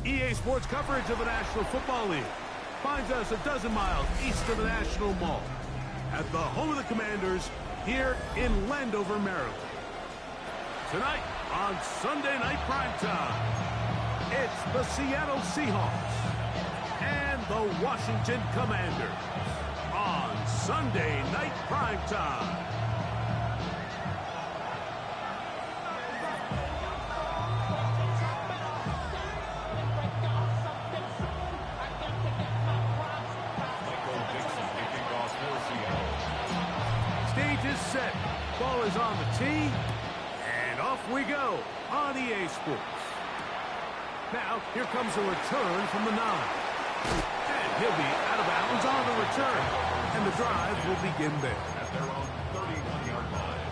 EA Sports coverage of the National Football League finds us a dozen miles east of the National Mall at the home of the Commanders here in Landover, Maryland. Tonight on Sunday Night Primetime, it's the Seattle Seahawks and the Washington Commanders on Sunday Night Primetime. Stage is set. Ball is on the tee. And off we go on EA Sports. Now, here comes a return from the 9. And he'll be out of bounds on the return. And the drive will begin there. At their own 31-yard line.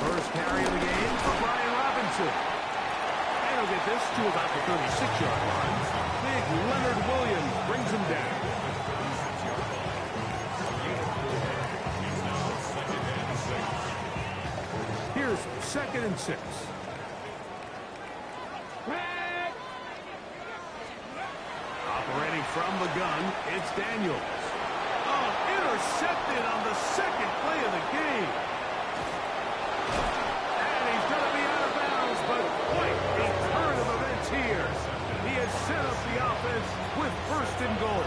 First carry of the game for Brian Robinson. And he'll get this to about the 36-yard line. Big Leonard Williams brings him down. Here's 2nd and 6. Operating from the gun, it's Daniels. Oh, intercepted on the 2nd play of the game. And he's going to be out of bounds, but quite a turn of events here. He has set up the offense with 1st and goal.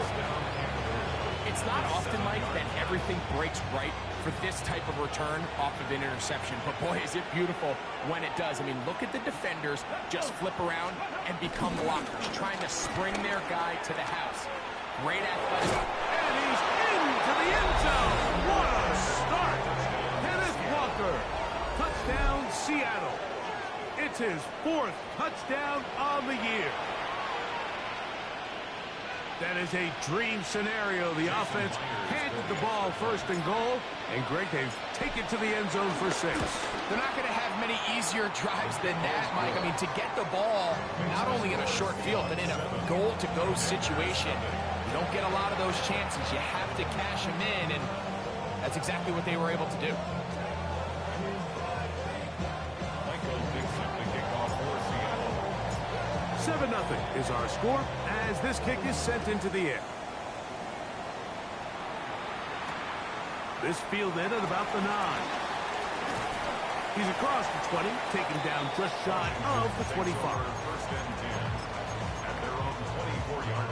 It's not often, Mike, that everything breaks right for this type of return off of an interception. But, boy, is it beautiful when it does. I mean, look at the defenders just flip around and become blockers, trying to spring their guy to the house. Great athleticism. And he's into the end zone. What a start. Kenneth Walker. Touchdown, Seattle. It's his 4th touchdown on the year. That is a dream scenario. The offense handed the ball 1st and goal, and Greg has taken to the end zone for 6. They're not going to have many easier drives than that, Mike. I mean, to get the ball not only in a short field, but in a goal-to-go situation, you don't get a lot of those chances. You have to cash them in, and that's exactly what they were able to do. 7-0 is our score as this kick is sent into the air. This fielded at about the 9. He's across the 20, taken down just shy of the 25. 1st and 10 at their own 24-yard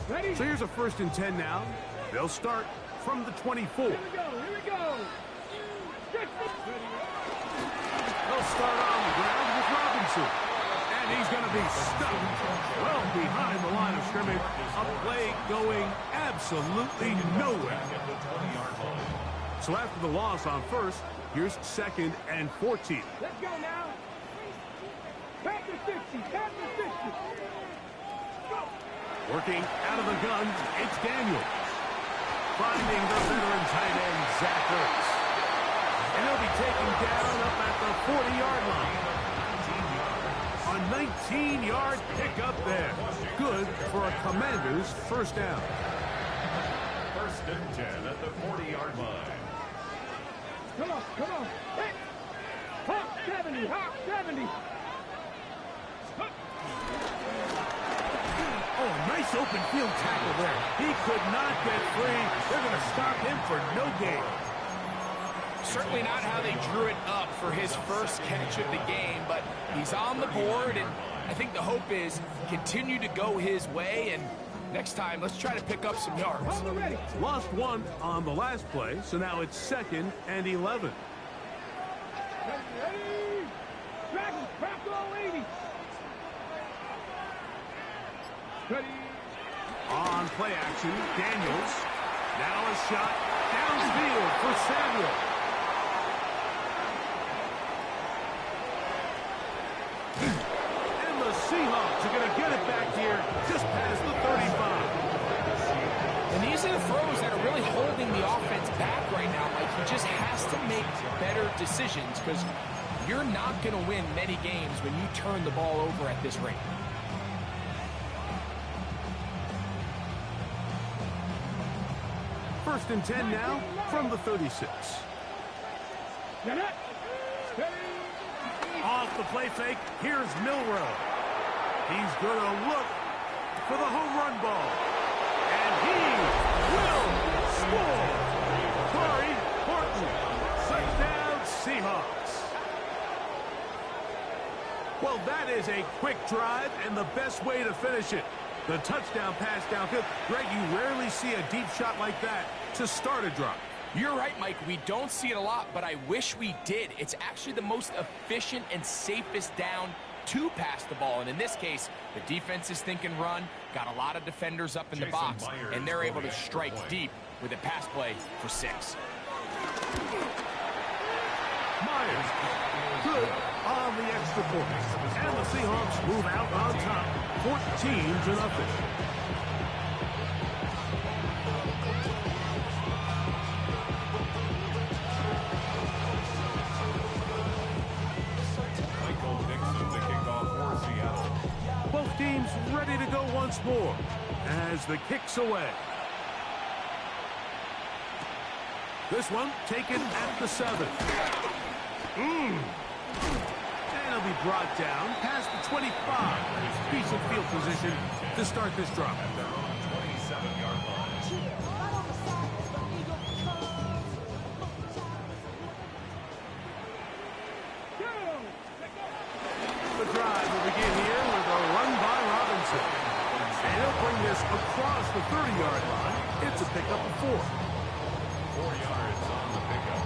line. So here's a 1st and 10 now. They'll start from the 24. Here we go. They'll start on the ground with Robinson. And he's going to be stuffed well behind the line of scrimmage. A play going absolutely nowhere. So after the loss on 1st, here's 2nd and 14. Let's go now. Back to 50. Back to 50. Go. Working out of the gun, it's Daniels. Finding the veteran tight end, Zach Ertz. And he'll be taken down up at the 40-yard line. A 19-yard pickup there. Good for a Commander's 1st down. 1st and 10 at the 40-yard line. Come on. Hit. Hop 70. Oh, nice open field tackle there. He could not get free. They're going to stop him for no gain. Certainly not how they drew it up for his 1st catch of the game, but he's on the board, and I think the hope is continue to go his way, and next time, let's try to pick up some yards. Lost 1 on the last play, so now it's 2nd and 11. Ready. Dragons, back all 80. Ready. On play action, Daniels. Now a shot downfield for Samuel. Seahawks are going to get it back here just past the 35. And these are the throws that are really holding the offense back right now. Like, he just has to make better decisions because you're not going to win many games when you turn the ball over at this rate. First and 10 now from the 36. Off the play fake, here's Milrow. He's going to look for the home run ball. And he will score. Corey Horton, touchdown Seahawks. Well, that is a quick drive and the best way to finish it. The touchdown pass downfield. Greg, you rarely see a deep shot like that to start a drive. You're right, Mike. We don't see it a lot, but I wish we did. It's actually the most efficient and safest down to pass the ball. And in this case, the defense is thinking run, got a lot of defenders up in the box, and they're able to strike deep with a pass play for 6. Myers, good on the extra point. And the Seahawks move out on top, 14-0. Both teams ready to go once more as the kick's away. This one taken at the 7. And he'll be brought down past the 25. Decent field position to start this drive. The drive will begin here with a run by Robinson. And he'll bring this across the 30-yard line. It's a pickup of 4. 4 yards on the pickup.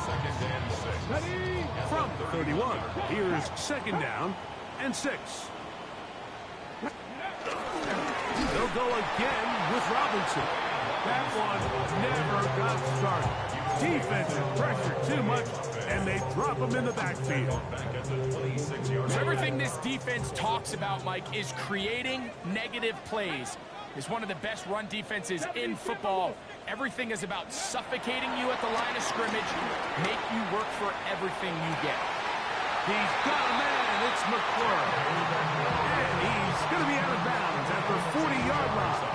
Second and 6. Ready? From the 31, here's second down and 6. They'll go again with Robinson. That one never got started. Defensive pressure too much, and they drop him in the backfield. Everything this defense talks about, Mike, is creating negative plays. It's one of the best run defenses in football. Everything is about suffocating you at the line of scrimmage, make you work for everything you get. He's got a man. It's McClure. And he's going to be out of bounds at the 40-yard line.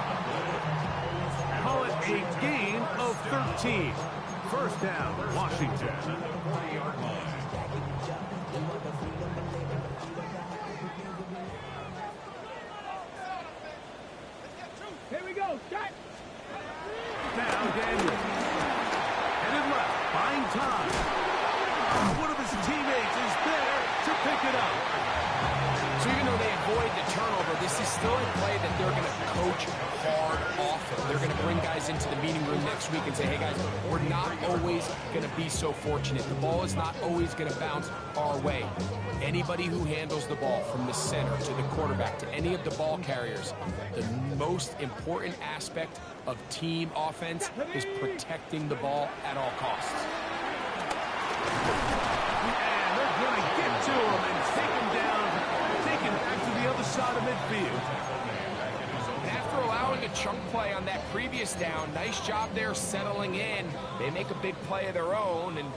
Call it a gain of 13. First down, Washington. Here we go. Shot. Now Daniel. Headed left, buying time. One of his teammates is there to pick it up. So even though they avoid the turnover, this is still a play that they're going to coach hard often. They're going to bring guys into the meeting room next week and say, hey guys, we're not always going to be so fortunate. The ball is not always going to bounce our way. Anybody who handles the ball from the center to the quarterback to any of the ball carriers, the most important aspect of team offense is protecting the ball at all costs. And they're going to get to him and take him down, take him back to the other side of midfield. And after allowing a chunk play on that previous down, nice job there settling in. They make a big play of their own, and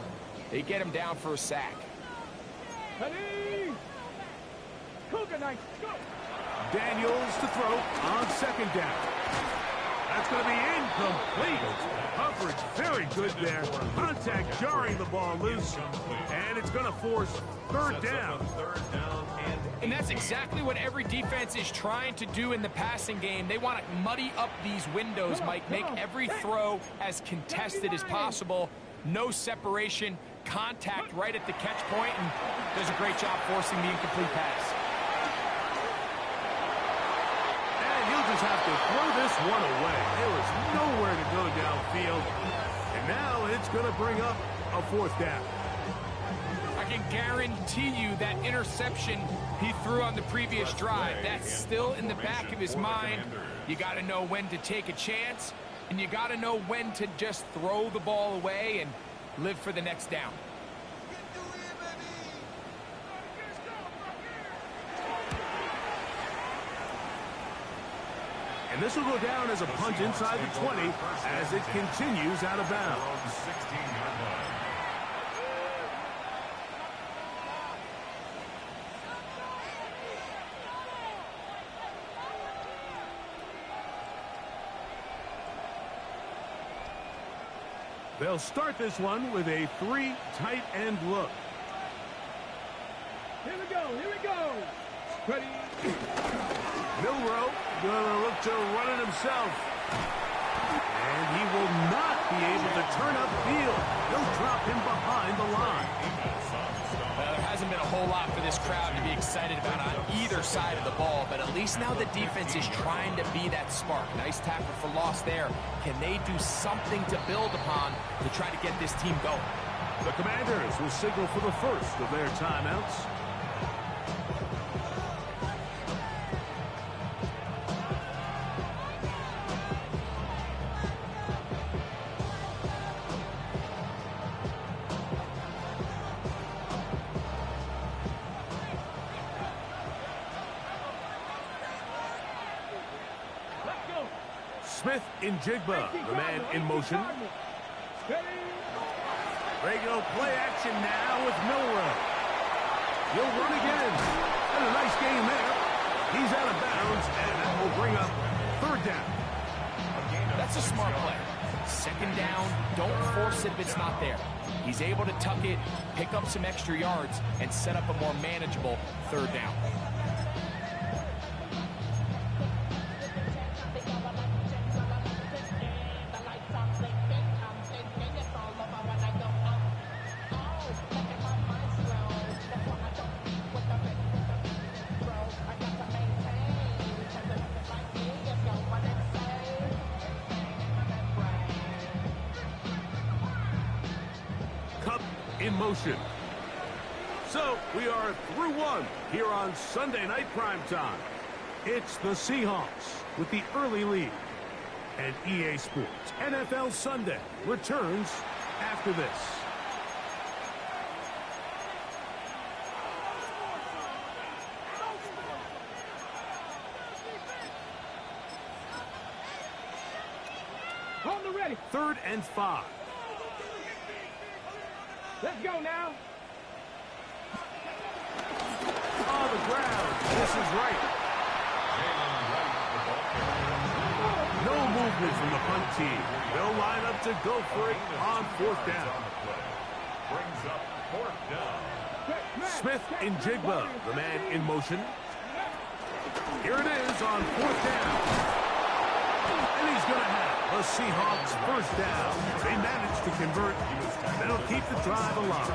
they get him down for a sack. Ready? Cougar Knights, go. Daniels to throw on second down. That's going to be incomplete. Coverage very good there. Contact jarring the ball loose. And it's going to force third down. And that's exactly what every defense is trying to do in the passing game. They want to muddy up these windows, Mike. Make every throw as contested as possible. No separation, contact right at the catch point, and does a great job forcing the incomplete pass. Just have to throw this one away. There was nowhere to go downfield. And now it's going to bring up a fourth down. I can guarantee you that interception he threw on the previous drive, that's still in the back of his mind. You got to know when to take a chance, and you got to know when to just throw the ball away and live for the next down. And this will go down as a punt inside the 20 as it continues out of bounds. 16-yard line. They'll start this one with a 3 tight end look. Here we go. Here we go. Ready. Milroe gonna look to run it himself. And he will not be able to turn upfield. They'll drop him behind the line. Well, there hasn't been a whole lot for this crowd to be excited about on either side of the ball, but at least now the defense is trying to be that spark. Nice tackle for loss there. Can they do something to build upon to try to get this team going? The Commanders will signal for the first of their timeouts. Smith in Jigba, the man in motion. Regular play action now with Milroe. He'll run again. And a nice game there. He's out of bounds, and that will bring up third down. That's a smart play. Second down, don't force it if it's not there. He's able to tuck it, pick up some extra yards, and set up a more manageable third down. In motion. So we are through one here on Sunday night primetime. It's the Seahawks with the early lead. And EA Sports NFL Sunday returns after this. Hold the ready. 3rd and 5. Let's go now. On the ground. This is right. No movement from the punt team. They'll line up to go for it on 4th down. Brings up 4th down. Smith in Jigba, the man in motion. Here it is on 4th down. And he's going to have the Seahawks first down. They managed to convert. They'll keep the drive alive.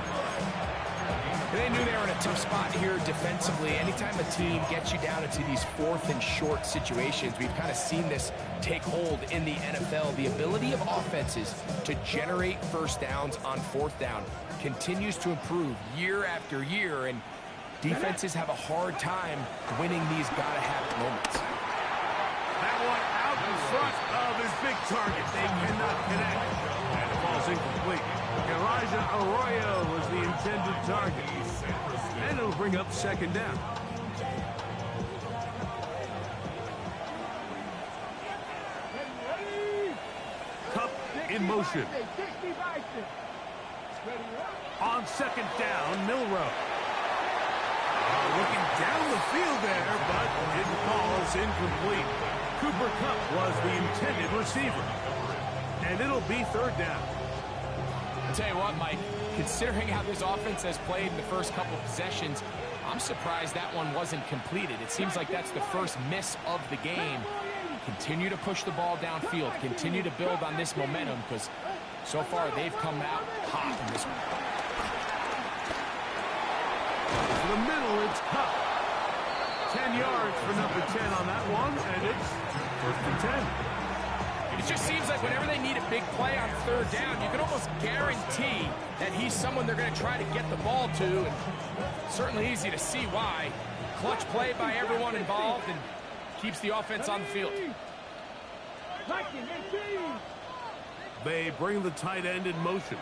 They knew they were in a tough spot here defensively. Anytime a team gets you down into these 4th and short situations, we've kind of seen this take hold in the NFL. The ability of offenses to generate first downs on 4th down continues to improve year after year, and defenses have a hard time winning these gotta-have moments. That one out in front of his big target. They cannot connect. And the ball's incomplete. Elijah Arroyo was the intended target. And it'll bring up 2nd down. Cup in motion. On 2nd down, Milroe. Looking down the field there, but didn't call. It's incomplete. Cooper Kupp was the intended receiver. And it'll be 3rd down. I'll tell you what, Mike, considering how this offense has played in the first couple of possessions, I'm surprised that one wasn't completed. It seems like that's the first miss of the game. Continue to push the ball downfield. Continue to build on this momentum, because so far they've come out hot in this one. To the middle, it's Kupp. 10 yards for number 10 on that one, and it's 1st and 10. It just seems like whenever they need a big play on 3rd down, you can almost guarantee that he's someone they're going to try to get the ball to, and certainly easy to see why. Clutch play by everyone involved and keeps the offense on the field. They bring the tight end in motion.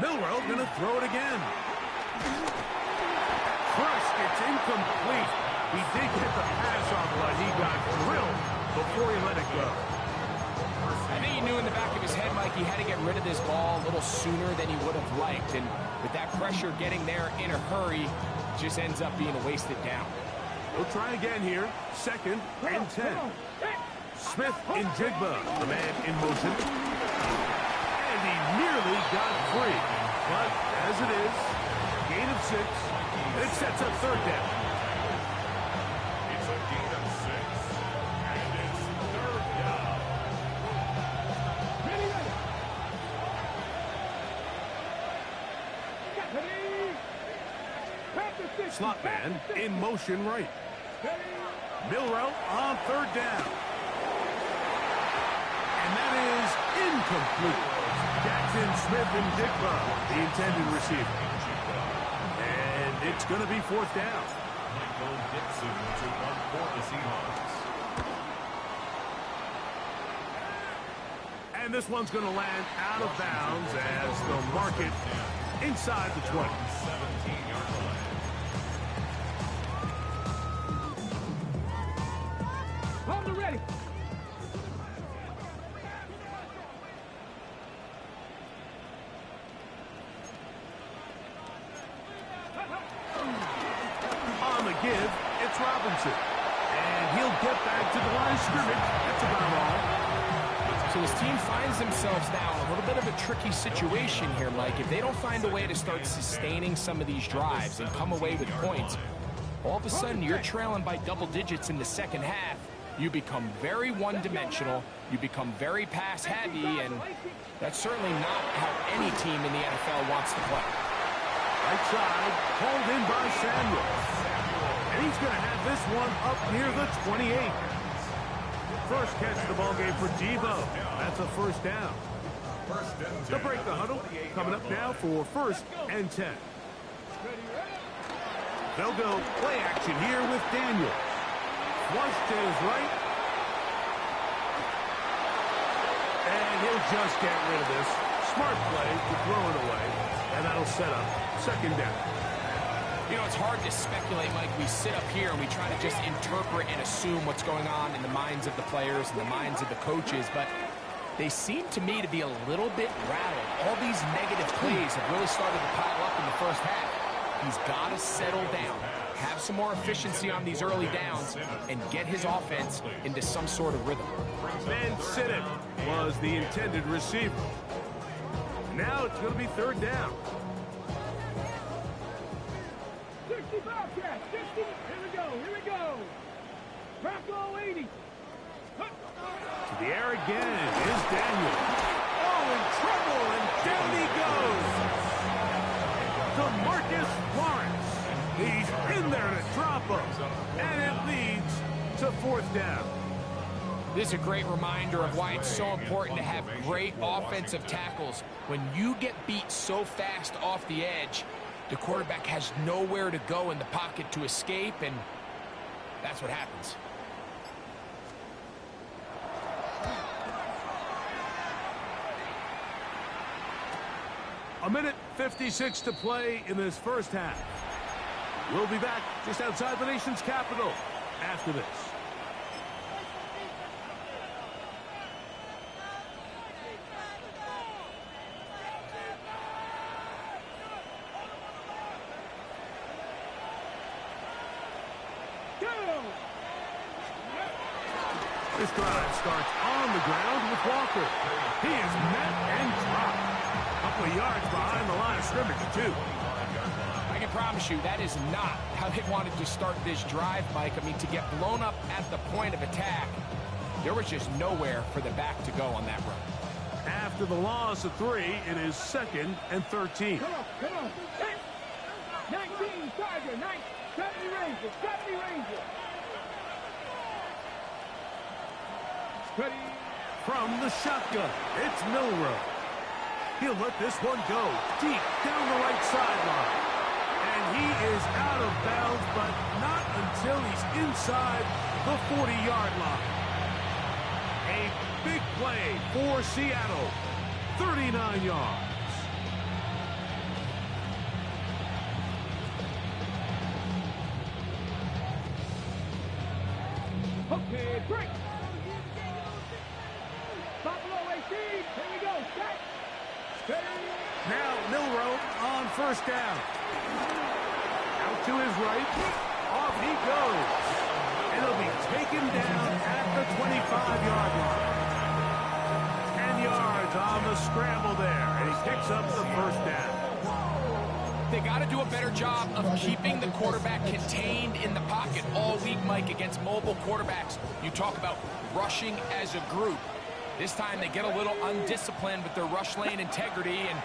Milroe going to throw it again. Crushed, it's incomplete. He did get the pass off, but he got drilled before he let it go. I think he knew in the back of his head, Mike, he had to get rid of this ball a little sooner than he would have liked. And with that pressure getting there in a hurry, it just ends up being a wasted down. He'll try again here. 2nd and 10. Smith in Jigba, the man in motion. And he nearly got free. But as it is, gain of 6. It sets up 3rd down. It's a gain of 6. And it's 3rd down. Ready, ready. Ready. Panther 60. Slot man in motion right. Ready. Milrow on 3rd down. And that is incomplete. Jackson Smith and Jigba, the intended receiver. And it's going to be 4th down. Michael Dixon to 1 for the Seahawks. And this one's going to land out of bounds as they'll mark it inside the 20. 17-yard line. On the ready. On the give, it's Robinson. And he'll get back to the line of scrimmage. That's about all. So his team finds themselves now in a little bit of a tricky situation here, Mike. If they don't find a way to start sustaining some of these drives and come away with points, all of a sudden you're trailing by double digits in the second half. You become very one-dimensional. You become very pass-heavy, and that's certainly not how any team in the NFL wants to play. Right side, pulled in by Samuel. And he's going to have this one up near the 28. First catch of the ball game for Devo. That's a 1st down. They'll break the huddle. Coming up now for 1st and 10. They'll go play action here with Daniel. Flush to his right. And he'll just get rid of this. Smart play to throw it away. And that'll set up 2nd down. You know, it's hard to speculate, Mike. We sit up here and we try to just interpret and assume what's going on in the minds of the players and the minds of the coaches, but they seem to me to be a little bit rattled. All these negative plays have really started to pile up in the first half. He's got to settle down, have some more efficiency on these early downs, and get his offense into some sort of rhythm. Van Sinnen was the intended receiver. Now it's going to be 3rd down. 60 Bobcat. 60. Here we go. Here we go. Bronco 80. To the air again is Daniel. Oh, in trouble, and down he goes. DeMarcus Lawrence. He's in there to drop him. And it leads to 4th down. This is a great reminder of why it's so important to have great offensive tackles. When you get beat so fast off the edge, the quarterback has nowhere to go in the pocket to escape, and that's what happens. A minute 56 to play in this first half. We'll be back just outside the nation's capital after this. This drive starts on the ground with Walker. He is met and dropped. A couple of yards behind the line of scrimmage, too. I can promise you that is not how they wanted to start this drive, Mike. I mean, to get blown up at the point of attack, there was just nowhere for the back to go on that run. After the loss of 3, it is 2nd and 13. Come on, come on. 19 Tiger, 70 Ranger, 70 Ranger. Ready. From the shotgun, it's Milrow. He'll let this one go deep down the right sideline. And he is out of bounds, but not until he's inside the 40-yard line. A big play for Seattle. 39 yards. Okay, break. Here we go. Set. Steady. Now Milrow on first down. Out to his right. Off he goes. And he'll be taken down at the 25-yard line. 10 yards on the scramble there. And he picks up the first down. They got to do a better job of keeping the quarterback contained in the pocket all week, Mike, against mobile quarterbacks. You talk about rushing as a group. This time they get a little undisciplined with their rush lane integrity, and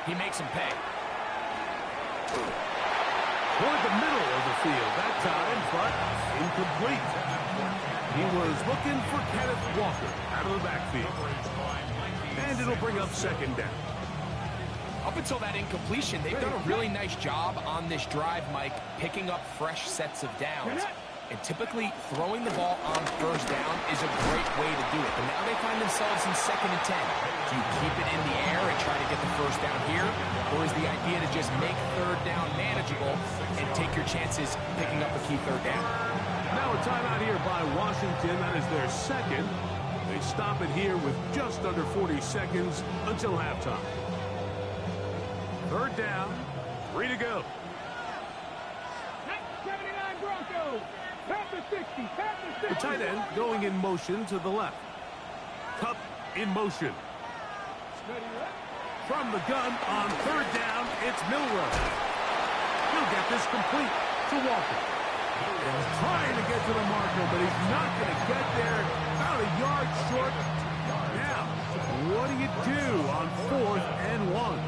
he makes them pay. Toward the middle of the field that time, but incomplete. He was looking for Kenneth Walker out of the backfield. And it'll bring up second down. Up until that incompletion, they've done a really nice job on this drive, Mike, picking up fresh sets of downs. And typically, throwing the ball on first down is a great way to do it. But now they find themselves in 2nd and 10. Do you keep it in the air and try to get the first down here? Or is the idea to just make third down manageable and take your chances picking up a key third down? Now a timeout here by Washington. That is their second. They stop it here with just under 40 seconds until halftime. Third down, 3 to go. 79 Broncos. Past the 60. Past the 60. The tight end going in motion to the left. Cup in motion. From the gun on third down, it's Milrow. He'll get this complete to Walker. He's trying to get to the marker, but he's not going to get there. About a yard short. Now, what do you do on 4th and 1?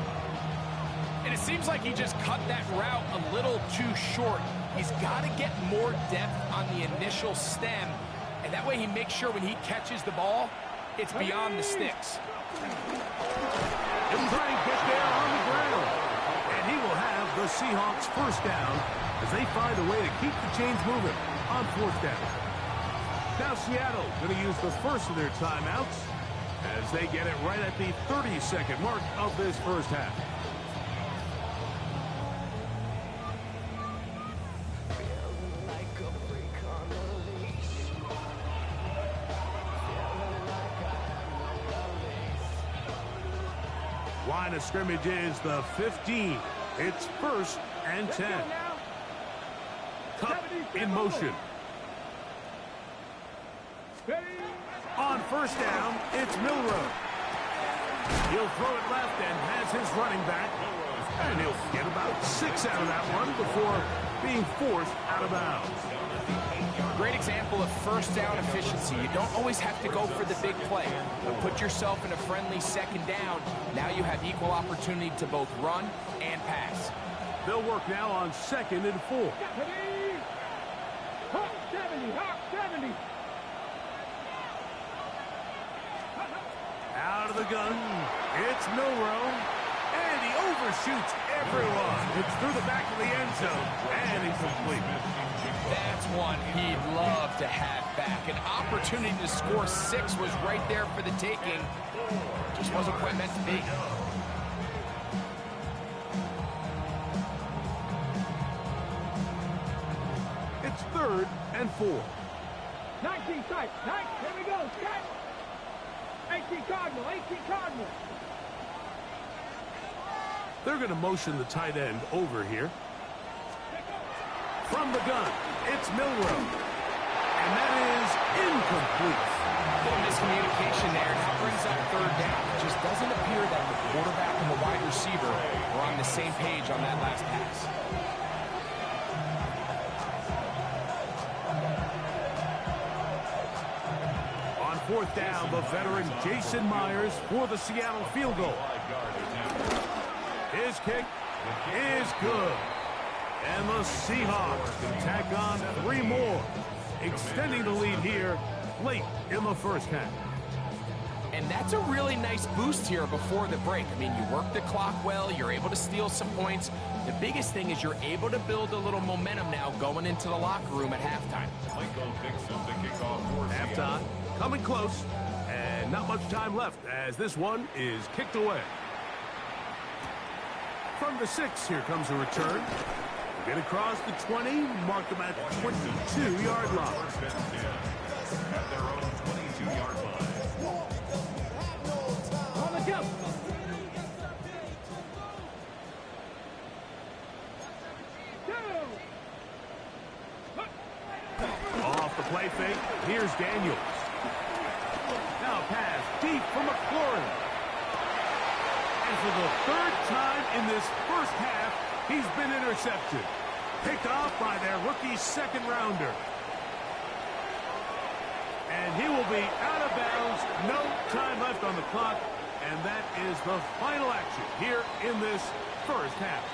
And it seems like he just cut that route a little too short. He's got to get more depth on the initial stem, and that way he makes sure when he catches the ball, it's beyond the sticks. He'll try and get there on the ground. And he will have the Seahawks first down as they find a way to keep the chains moving on 4th down. Now Seattle going to use the first of their timeouts as they get it right at the 30-second mark of this first half. Line of scrimmage is the 15. It's 1st and 10. Cup in motion. On first down, it's Milrow. He'll throw it left and has his running back. And he'll get about 6 out of that one before being forced out of bounds. Great example of first down efficiency. You don't always have to go for the big play, but put yourself in a friendly 2nd down. Now you have equal opportunity to both run and pass. They'll work now on 2nd and 4. Hawk 70. Hawk 70. Out of the gun, it's Milrow, and he overshoots everyone. It's through the back of the end zone, and he's complete. That's one he'd love to have back. An opportunity to score 6 was right there for the taking. Just wasn't quite meant to be. It's 3rd and 4. 19 sight. 9. Here we go. Set. 18 Cardinal. 18 Cardinal. They're going to motion the tight end over here. From the gun, it's Milrow. And that is incomplete. A little miscommunication there. Now brings up 3rd down. It just doesn't appear that the quarterback and the wide receiver were on the same page on that last pass. On 4th down, the veteran Jason Myers for the Seattle field goal. His kick is good. And the Seahawks can tack on 3 more, extending the lead here late in the first half. And that's a really nice boost here before the break. I mean, you work the clock well, you're able to steal some points. The biggest thing is you're able to build a little momentum now going into the locker room at halftime. Halftime coming close, and not much time left as this one is kicked away. From the 6, here comes a return. Get across the 20, mark them at 22-yard line. Here's Daniels. Now pass deep for McLaurin. And for the third time in this first half, he's been intercepted. Picked off by their rookie second rounder. And he will be out of bounds. No time left on the clock. And that is the final action here in this first half.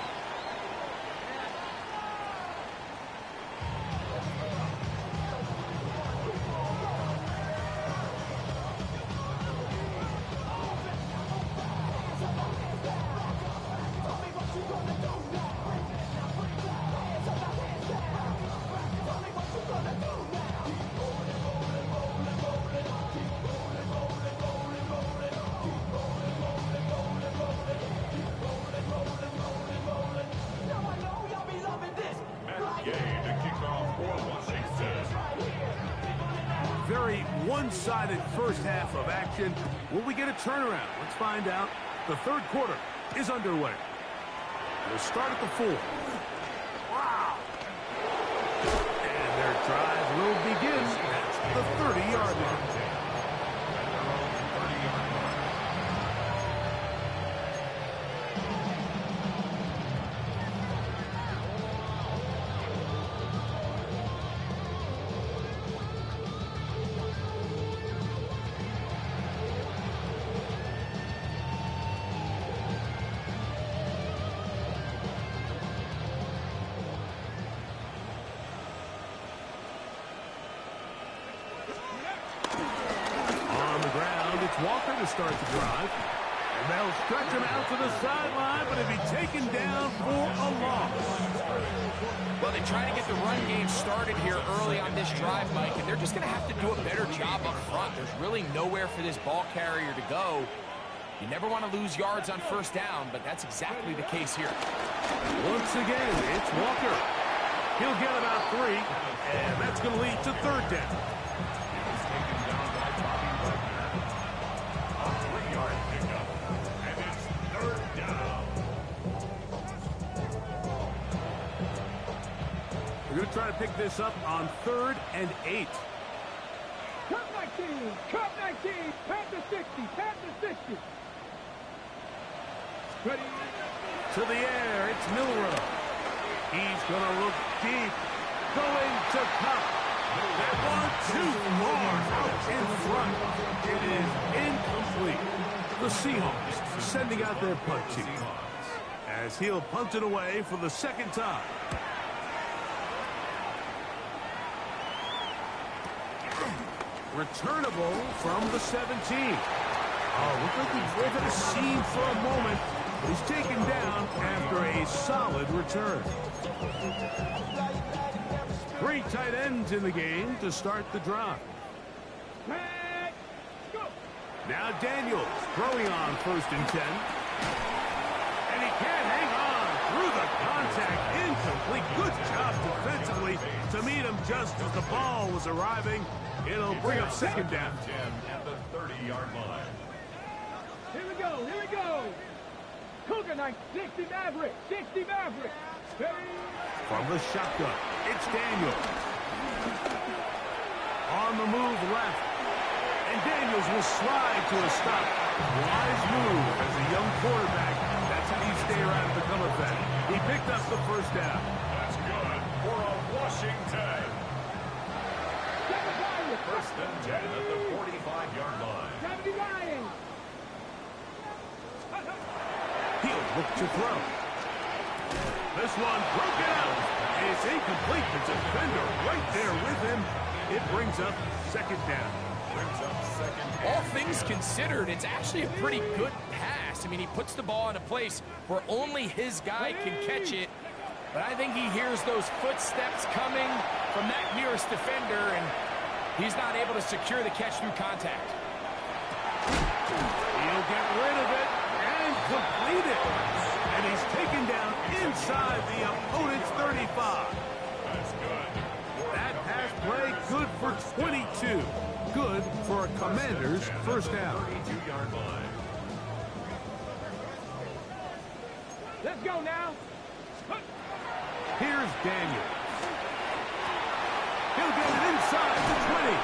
Very one-sided first half of action. Will we get a turnaround? Let's find out. The third quarter is underway. We'll start at the 4. Wow! And their drive will begin at the 30-yard line. It's Walker to start the drive. And they'll stretch him out to the sideline, but he'll be taken down for a loss. Well, they try to get the run game started here early on this drive, Mike, and they're just going to have to do a better job up front. There's really nowhere for this ball carrier to go. You never want to lose yards on first down, but that's exactly the case here. Once again, it's Walker. He'll get about 3, and that's going to lead to third down. We're going to try to pick this up on 3rd and 8. Cut 19, cut 19, Panther 60, Panther 60. Ready? To the air, it's Milrow. He's going to look deep, going to Cup. That one too far out in front. It is incomplete. The Seahawks sending out their punt team as he'll punt it away for the second time. Returnable from the 17. Oh, looked like he drove at a seam for a moment, but he's taken down after a solid return. 3 tight ends in the game to start the drive. Now Daniels throwing on 1st and 10. And he can't hang on through the contact. Incomplete. Good job defensively to meet him just as the ball was arriving. It'll bring up second down. 10 at the 30-yard line. Here we go, here we go. Cougar 60 Maverick, 60 Maverick. From the shotgun, it's Daniels. On the move left. And Daniels will slide to a stop. Wise move as a young quarterback. That's how you stay around and become a vet. He picked up the first down. That's good for a Washington. 1st and 10 at the 45-yard line. 79. He'll look to throw. This one broken out. It's incomplete. The defender right there with him. It brings up second down. All things considered, it's actually a pretty good pass. I mean, he puts the ball in a place where only his guy can catch it. But I think he hears those footsteps coming from that nearest defender, and he's not able to secure the catch through contact. He'll get rid of it and complete it. And he's taken down inside the opponent's 35. That's good. That pass play good for 22. Good for a Commander's first down. 32-yard line. Let's go now. Here's Daniels. He'll get it inside the 20.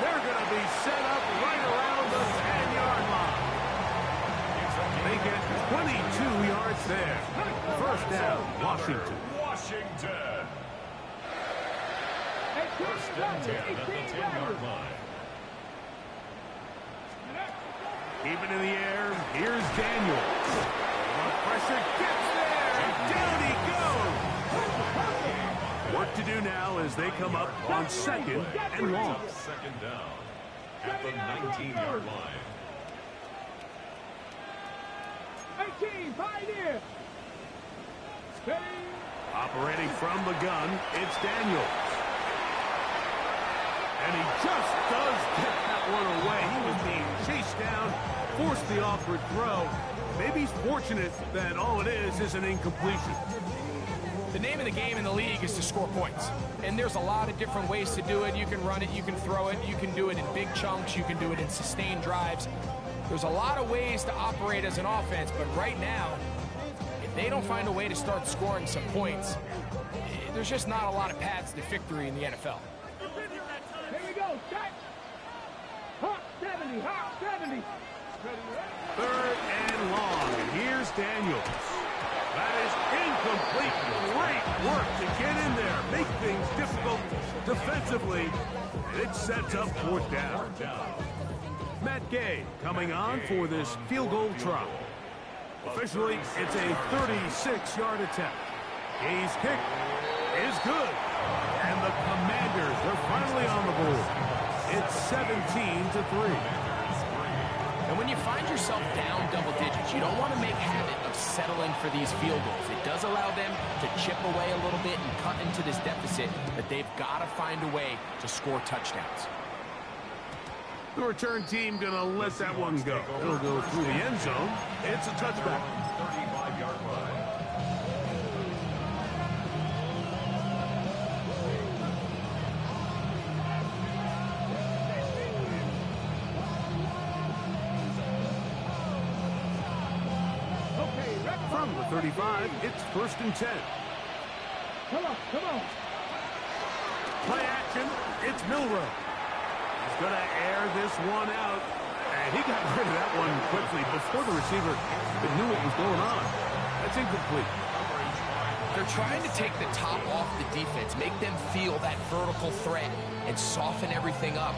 they're going to be set up right around the 10-yard line. They get 22 yards there. First down, Washington. Washington. First and 10 at the 10-yard line. Keeping in the air, here's Daniel. The pressure gets there, and down he goes. Work to do now as they come up on second and long. Second down at the 19-yard line. 18, Pioneer. Steady. Operating from the gun, it's Daniels. And he just does get that one away. He was being chased down, forced the awkward throw. Maybe he's fortunate that all it is an incompletion. The name of the game in the league is to score points. And there's a lot of different ways to do it. You can run it, you can throw it, you can do it in big chunks, you can do it in sustained drives. There's a lot of ways to operate as an offense, but right now, if they don't find a way to start scoring some points, there's just not a lot of paths to victory in the NFL. Here we go. Set. Hot 70. Hot 70. Third and long. And here's Daniels. That is incomplete. Great work to get in there. Make things difficult defensively. And it sets up fourth down. Matt Gay coming on for this field goal try. Officially, it's a 36-yard attempt. Gay's kick is good. And the Commanders are finally on the board. It's 17-3. And when you find yourself down double digits, you don't want to make habit of settling for these field goals. It does allow them to chip away a little bit and cut into this deficit, but they've got to find a way to score touchdowns. The return team going to let that one go. It'll go through the end zone. It's a touchback. 35-yard line. From the 35, it's first and 10. Come on, come on. Play action, it's Milrow. He's going to air this one out. And he got rid of that one quickly before the receiver knew what was going on. That's incomplete. They're trying to take the top off the defense, make them feel that vertical threat, and soften everything up.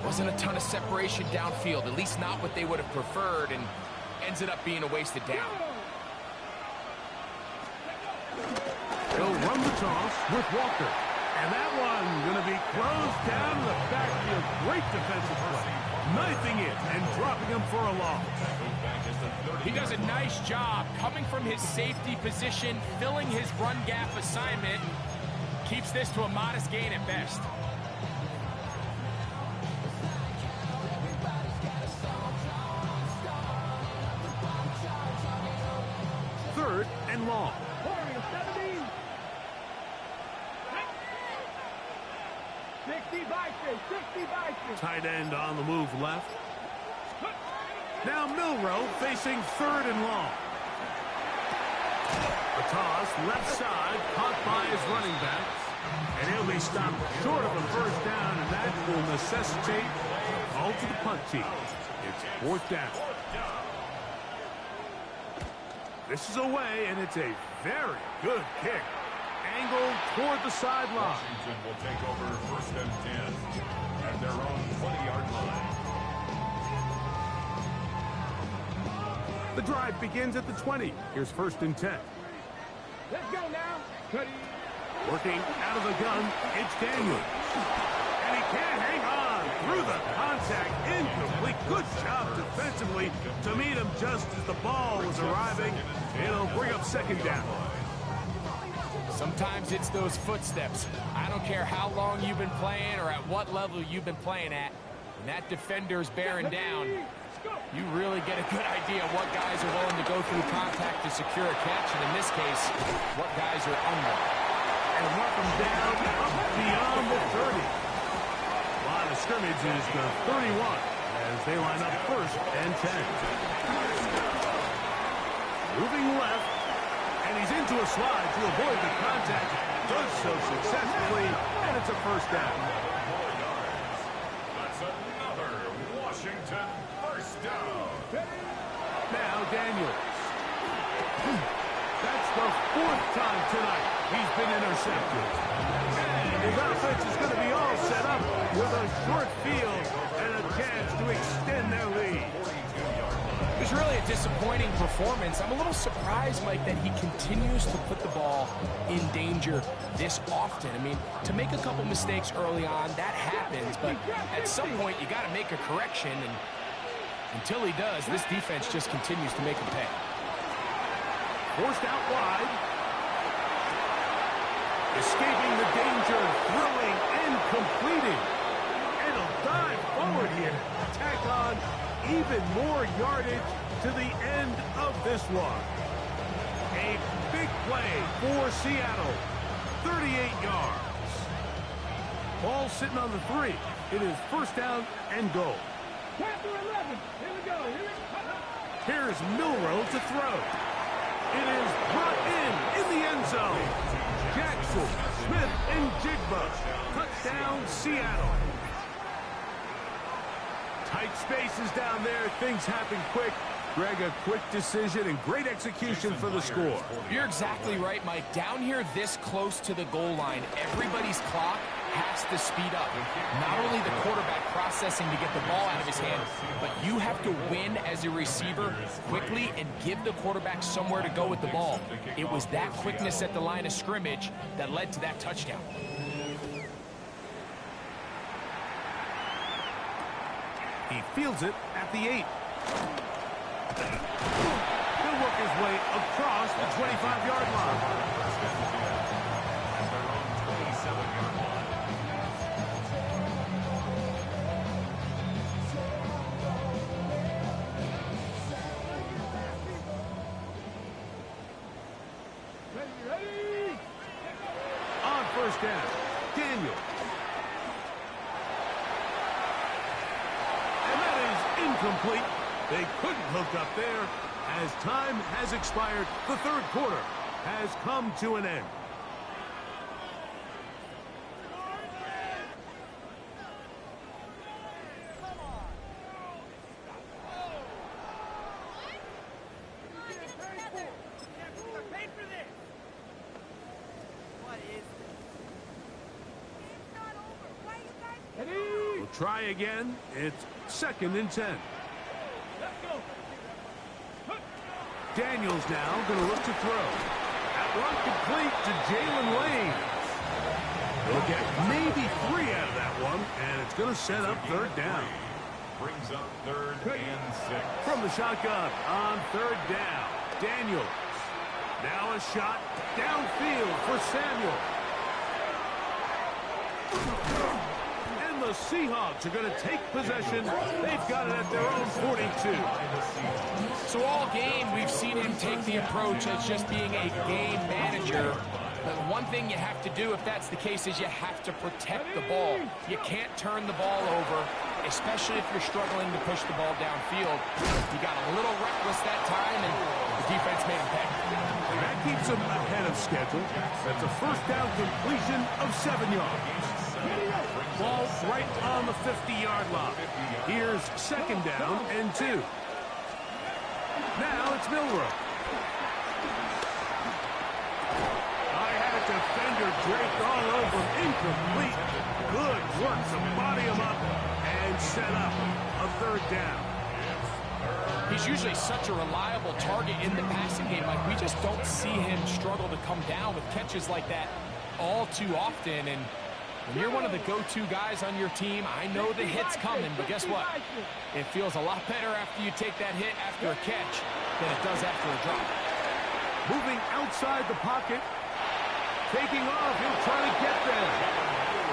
Wasn't a ton of separation downfield, at least not what they would have preferred, and ends it up being a wasted down. He'll run the toss with Walker. And that one going to be closed down in the backfield. Great defensive play. Knifing it and dropping him for a loss. He does a nice job coming from his safety position, filling his run gap assignment. Keeps this to a modest gain at best. Third and long. 60 by 60 by 60. Tight end on the move left. Now Milrow facing third and long. A toss left side caught by his running back. And he'll be stopped short of a first down, and that will necessitate a call to the punt team. It's fourth down. This is away, and it's a very good kick. Angled toward the sideline. Washington will take over first and 10 at their own 20-yard line. The drive begins at the 20. Here's first and 10. Let's go now. Cuddy. Working out of the gun, it's Daniels. And he can't hang on through the contact. Incomplete. Good job defensively to meet him just as the ball was arriving. It'll bring up second down. Sometimes it's those footsteps. I don't care how long you've been playing or at what level you've been playing at. When that defender's bearing down, you really get a good idea of what guys are willing to go through contact to secure a catch, and in this case, what guys are unwilling. And mark them down up beyond the 30. Line of scrimmage is the 31 as they line up first and 10. Moving left. And he's into a slide to avoid the contact. Does so successfully, and it's a first down. Daniels. That's the 4th time tonight he's been intercepted. And his offense is going to be all set up with a short field and a chance to extend their lead. It was really a disappointing performance. I'm a little surprised, Mike, that he continues to put the ball in danger this often. I mean, to make a couple mistakes early on, that happens, but at some point you got to make a correction, and until he does, this defense just continues to make him pay. Forced out wide. Escaping the danger, throwing and completing. And a dive forward here. Tack on even more yardage to the end of this one. A big play for Seattle. 38 yards. Ball sitting on the 3. It is first down and goal. Chapter 11. Here we go. Here we go. Here's Milroe to throw. It is brought in the end zone. Jackson, Smith, and Jigba. Touchdown, Seattle. Tight spaces down there. Things happen quick. Greg, a quick decision and great execution for the score. You're exactly right, Mike. Down here this close to the goal line, everybody's clock has to speed up. Not only the quarterback processing to get the ball out of his hand, but you have to win as a receiver quickly and give the quarterback somewhere to go with the ball. It was that quickness at the line of scrimmage that led to that touchdown. He fields it at the 8. He'll work his way across the 25-yard line. Ready. On first down, Daniel. And that is incomplete. They couldn't hook up there. As time has expired, the 3rd quarter has come to an end. We'll try again. It's 2nd and 10. Daniels now going to look to throw. That one complete to Jalen Lane. They'll get maybe 3 out of that one, and it's going to set up 3rd down. Brings up 3rd and 6. From the shotgun on 3rd down, Daniels. Now a shot downfield for Samuel. And the Seahawks are going to take possession. They've got it at their own 42. So all game, we've seen him take the approach as just being a game manager. But one thing you have to do, if that's the case, is you have to protect the ball. You can't turn the ball over, especially if you're struggling to push the ball downfield. He got a little reckless that time, and the defense made him pay. That keeps him ahead of schedule. That's a first down completion of 7 yards. Ball right on the 50-yard line. Here's 2nd down and 2. Now it's Milroe. I had a defender draped all over. Incomplete. Good work to body him up and set up a 3rd down. He's usually such a reliable target in the passing game. Like, we just don't see him struggle to come down with catches like that all too often. And when you're one of the go-to guys on your team, I know the hit's coming, but guess what? It feels a lot better after you take that hit after a catch than it does after a drop. Moving outside the pocket. Taking off. He'll try to get there.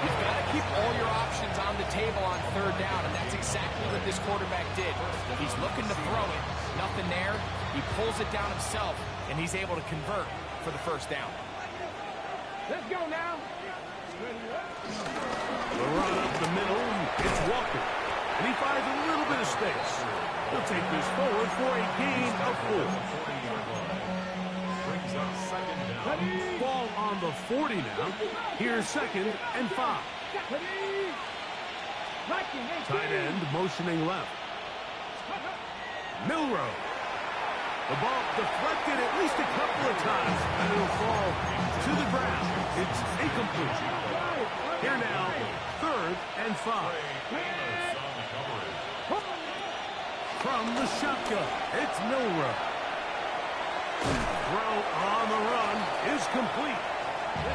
You've got to keep all your options on the table on 3rd down, and that's exactly what this quarterback did. He's looking to throw it. Nothing there. He pulls it down himself, and he's able to convert for the 1st down. Let's go now. The run up the middle. It's Walker. And he finds a little bit of space. He'll take this forward for a gain of 4. Brings up 2nd down. Ball on the 40 now. Here's 2nd and 5. Tight end motioning left. Milroe. The ball deflected at least a couple of times, and it'll fall to the ground. It's incomplete. Here now, 3rd and 5. From the shotgun, it's Milrow. Throw on the run is complete.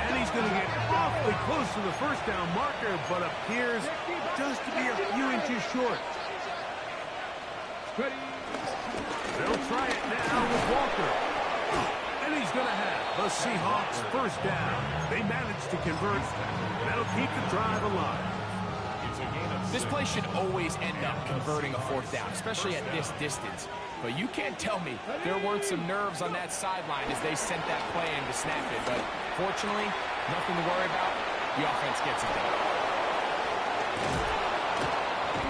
And he's going to get awfully close to the first down marker, but appears just to be a few inches short. They'll try it now with Walker. And he's going to have the Seahawks first down. They managed to convert. That'll keep the drive alive. This play should always end up converting a 4th down, especially at this distance. But you can't tell me there weren't some nerves on that sideline as they sent that play in to snap it. But fortunately, nothing to worry about. The offense gets it done.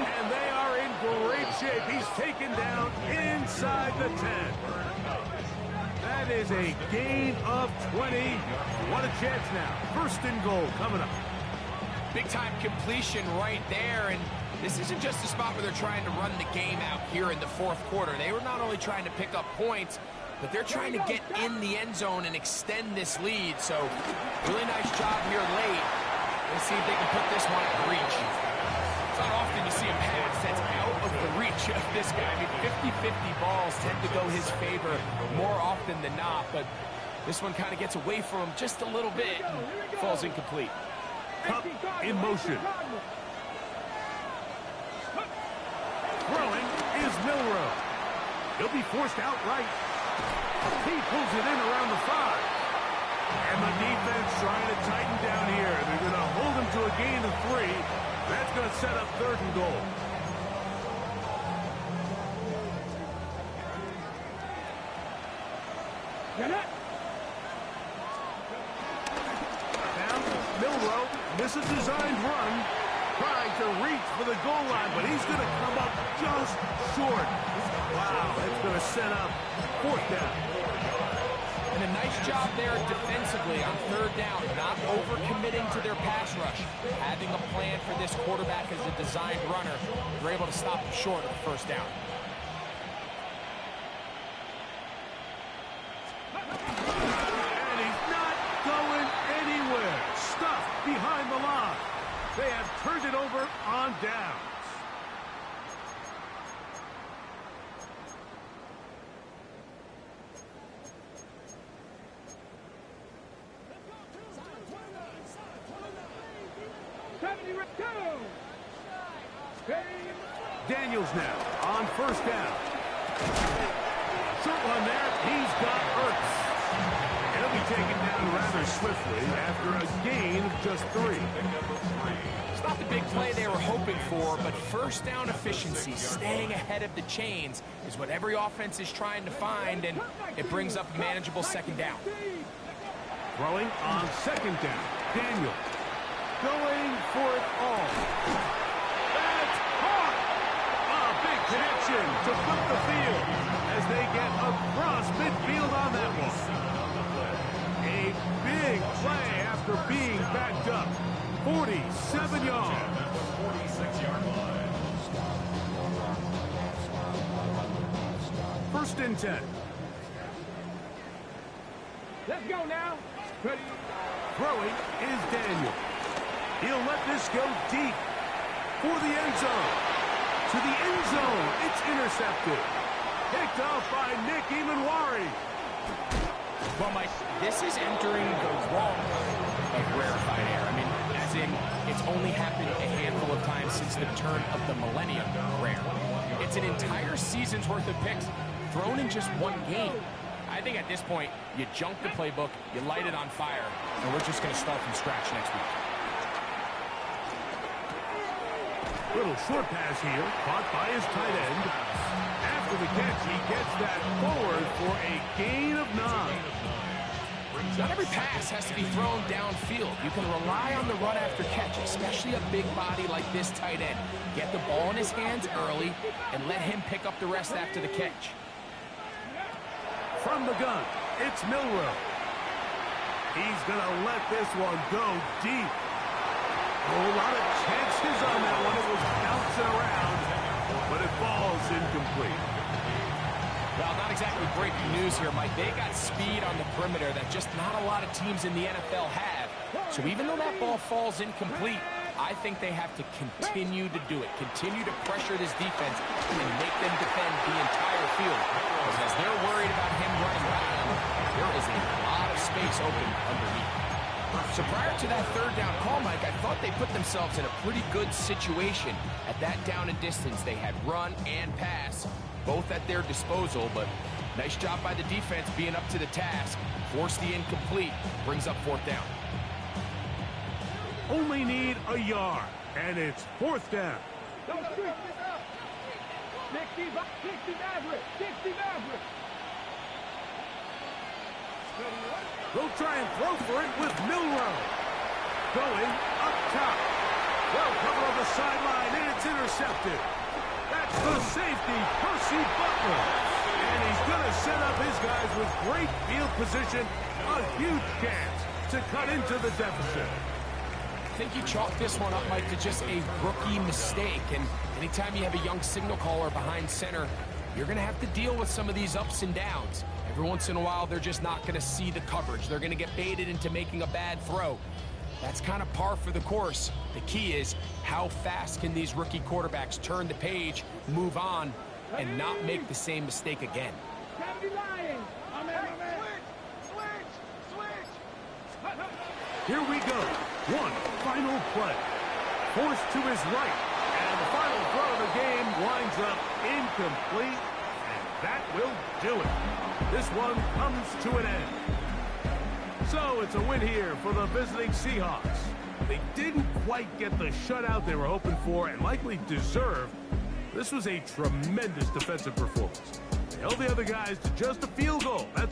And they are in great shape. He's taken down inside the 10. That is a gain of 20. What a chance now. 1st and goal coming up. Big-time completion right there, and this isn't just a spot where they're trying to run the game out here in the 4th quarter. They were not only trying to pick up points, but they're trying to get in the end zone and extend this lead. So, really nice job here late. Let's see if they can put this one at reach. It's not often you see a pass that's out of the reach of this guy. I mean, 50-50 balls tend to go his favor more often than not, but this one kind of gets away from him just a little bit and falls incomplete. Cup in motion. Throwing is Milrow. He'll be forced outright. He pulls it in around the 5. And the defense trying to tighten down here. They're going to hold him to a gain of 3. That's going to set up 3rd and goal. Milrow misses a designed run, trying to reach for the goal line, but he's going to come up just short. Wow, that's going to set up 4th down. And a nice job there defensively on 3rd down, not overcommitting to their pass rush. Having a plan for this quarterback as a designed runner, they're able to stop him short of the 1st down. And he's not going anywhere. Stuffed behind the line. They have turned it over on downs. Daniels now on 1st down. Short one there. He's got Ertz. He'll be taken down rather swiftly after a gain of just 3. It's not the big play they were hoping for, but 1st down efficiency, staying ahead of the chains, is what every offense is trying to find, and it brings up a manageable 2nd down. Throwing on 2nd down. Daniel going for it all. That's hard. A big connection to flip the field as they get across midfield on that one. A big play after being backed up. 47 yards. 46-yard line. 1st and 10. Let's go now. Ready. Throwing is Daniel. He'll let this go deep for the end zone. To the end zone. It's intercepted. Picked off by Nick Emanwari. Well, Mike, this is entering the wrong kind of rarefied air. I mean, as in, it's only happened a handful of times since the turn of the millennium rare. It's an entire season's worth of picks thrown in just one game. I think at this point, you junk the playbook, you light it on fire, and we're just going to start from scratch next week. Little short pass here, caught by his tight end. After the catch, he gets that forward for a gain of 9. Not every pass has to be thrown downfield. You can rely on the run after catch, especially a big body like this tight end. Get the ball in his hands early and let him pick up the rest after the catch. From the gun, it's Milrow. He's going to let this one go deep. A lot of chances on that one. It was bouncing around, but it falls incomplete. Well, not exactly breaking news here, Mike. They got speed on the perimeter that just not a lot of teams in the NFL have. So even though that ball falls incomplete, I think they have to continue to do it, continue to pressure this defense and make them defend the entire field. Because as they're worried about him running by them, there is a lot of space open underneath. So prior to that third down call, Mike, I thought they put themselves in a pretty good situation. At that down and distance, they had run and pass, both at their disposal, but nice job by the defense being up to the task. Force the incomplete, brings up fourth down. Only need a yard, and it's fourth down. 60 Maverick. 60 Maverick. They'll try and throw for it with Milrow. Going up top. Well covered on the sideline, and it's intercepted. That's the safety, Percy Butler. And he's going to set up his guys with great field position. A huge chance to cut into the deficit. I think you chalk this one up, Mike, to just a rookie mistake. And anytime you have a young signal caller behind center, you're going to have to deal with some of these ups and downs. Every once in a while, they're just not going to see the coverage. They're going to get baited into making a bad throw. That's kind of par for the course. The key is how fast can these rookie quarterbacks turn the page, move on, and not make the same mistake again. Here we go. One final play. Forced to his right. And the final throw of the game winds up incomplete. And that will do it. This one comes to an end. So it's a win here for the visiting Seahawks. They didn't quite get the shutout they were hoping for and likely deserved. This was a tremendous defensive performance. They held the other guys to just a field goal. That's